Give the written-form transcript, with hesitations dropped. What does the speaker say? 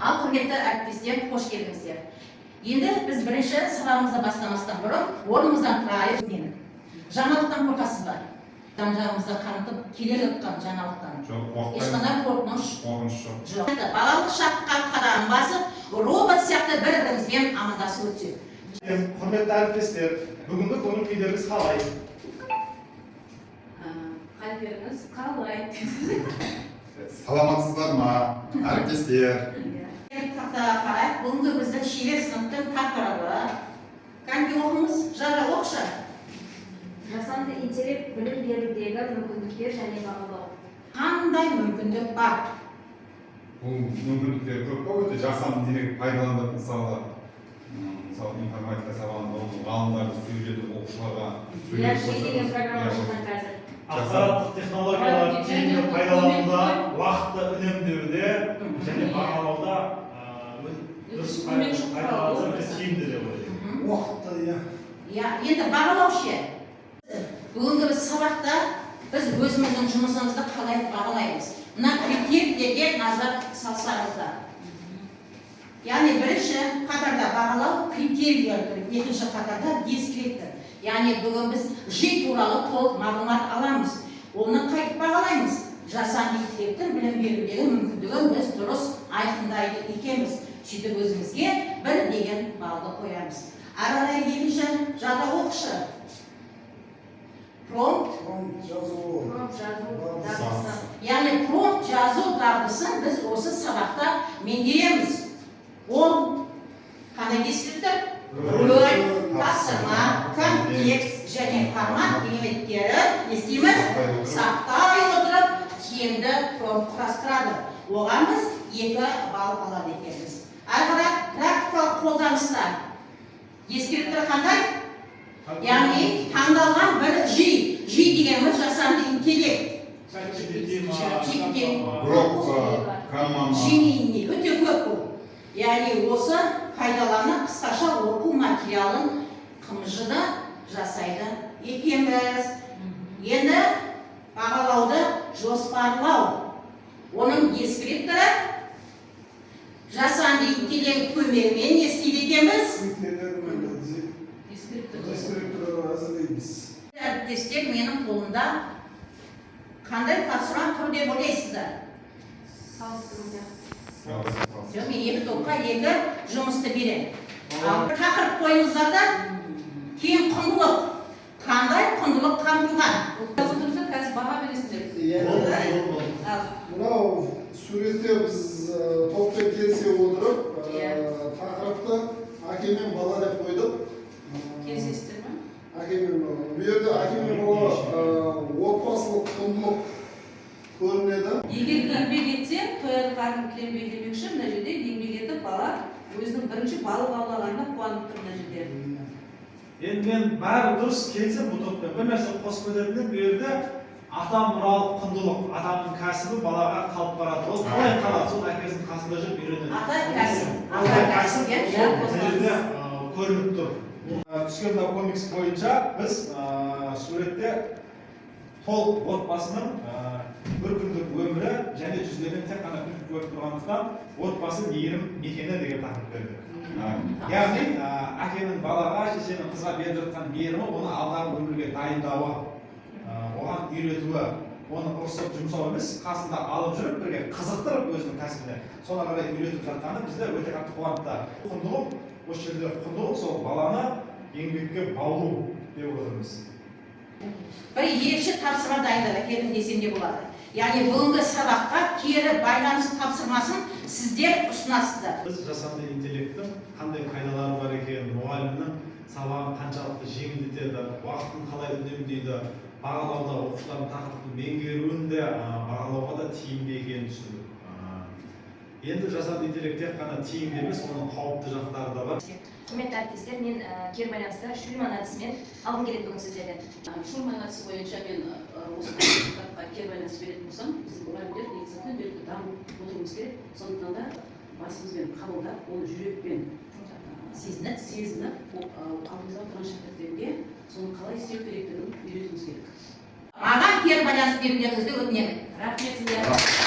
Ал құрметті әріптестер, қош келдіңіздер. Енді біз бірінші сабағымызды бастамастан бұрын орнымыздан тұрайық. Жаңалықтан қорқасыз ба? Жан-жағымызда қамтып келе жатқан жаңалықтан. Ешқандай қорқыныш жоқ. Балалық шаққа қадам басып, робот сияқты бір-бірімізбен амандасып өтсек. Құрметті әріптестер, бүгінгі көңіл күйлеріңіз қалай? Қалперіңіз қалай? Саламатсыздар ма, әріптестер? Бүгінгі біздің шебер сыныптың тақырыбы. Қанды оқымыз? Жара оқшы. Жасанды интеллект білім берудегі мүмкіндіктер және бағалау. Қандай мүмкіндік бар? Бұл мүмкіндіктер көп қой, өте жасанды интеллект пайдаланып, мысалы информатика сабағында ғалымдарды сөйлетіп, оқушыларға Деген программа шыққан қазір. Ақпараттық технологиялар тиімді пайдалануда, уақытты үнемдеуде және бағалауда дұрыс пайдаланса тиімді деп ойлаймын. Уақытты, Енді бағалау ше. Бүгінгі сабақта біз өзіміздің жұмысымызды қалай бағалаймыз. Мына критерийлерге назар салсаңыздар. Яғни бірінші қатарда бағалау критерийлер, екінші қатарда дескриптор. Яғни бүгін біз жай туралы толық мағлұмат аламыз. Оны қайтып бағалаймыз. Жасанды интеллекттің білім берудегі мүмкіндігін біз дұрыс айқындайды екенбіз. Сөйтіп өзімізге бір деген балды қоямыз. Ары қарай екінші жада оқшы. Промпт жазу дағдысы. Яғни промпт жазу дағдысын біз осы сабақта меңгереміз. Ол қандай дескриптор? Рөл, тапсырма, контекст және формат элементтерін естиміз сақтай отырып тиімді промпт құрастырады. Оған біз 2 балл алады екенбіз. Ары қарай практикалық қолданыста дескриптор қандай? Яғни таңдалған бір жи дегеніміз жасанды интеллект. Жиі өте көп бұл. Яғни осы пайдаланып қысқаша оқу материалын қымжыды жасайды екенбіз. Енді бағалауды жоспарлау. Оның дескрипторы жасанды интеллект көмегімен не істейді екенбіз? Әріптестер, менің қолымда қандай тапсырма тұр деп ойлайсыздар? Мен 2 топқа 2 жұмысты беремін. Тақырып қойыңыздар да кейін құндылық. Қандай құндылық қамтылған? Қазір баға бересіздер. Мынау суретте біз топпен келісе отырып, тақырыпты әке мен бала деп қойдық. Келісесіздер ме? Әке мен бала. Бұл жерде әке мен бала отбасылық құндылық көрінеді. Егер еңбек етсе, тояды қарным кіленбей демекші, мына жерде еңбек етіп бала өзінің бірінші балық аулағанына қуанып тұр мына жерде. Енді мен бәрі дұрыс келсем бұл топпен бір нәрсе қосып өтетінім, бұл жерде ата мұралық құндылық, атаның кәсібі балаға қалып барады. Ол қалай қалады? Сол әкесінің қасында жүріп үйренеді. Ата кәсіп көрініп тұр. Түскен комикс бойынша біз суретте толық отбасының бір күндік өмірі және жүздеген тек қана күн көріп тұрғандықтан отбасы мейірім мекені деген тақырып бердік. Яғни әкенің балаға, шешенің қызға беріп жатқан мейірімі оны алдағы өмірге дайындауы, оған үйретуі, оны ұрсып жұмсау емес, қасында алып жүріп бірге қызықтырып өзінің кәсібіне соны қарай үйретіп жатқаны бізде өте қатты қуантты. Құндылық, осы жерде құндылық сол баланы еңбекке баулу деп отырмыз. Бір ерекше тапсырма дайындап әкелдім десем де болады. Яғни бүгінгі сабаққа кері байланыс тапсырмасын сіздер ұсынасыздар. Біз жасанды интеллекттің қандай пайдалары бар екенін, мұғалімнің сабағын қаншалықты жеңілдетеді, уақытын қалай үнемдейді, бағалауда оқушылардың тақырыпты меңгеруін де бағалауға да тиімді екенін түсіндік. Енді жасанды интеллект тек қана тиімді емес, оның қауіпті жақтары да бар. Құрметті әріптестер, мен кері байланыста Шульман әдісімен алғым келеді бүгін сіздерден. Шульман әдісі бойынша мен осы тақырыпқа кері байланыс беретін болсам, біз мұғалімдер негізі күнделікті дамып отыруымыз керек. Сондықтан да басымызбен қабылдап, оны жүрекпен сезініп, алдымызда тұрған шәкірттерге соны қалай істеу керектігін үйретуіміз керек. Маған кері байланыс берулеріңізді өтінемін. Рахмет сіздерге.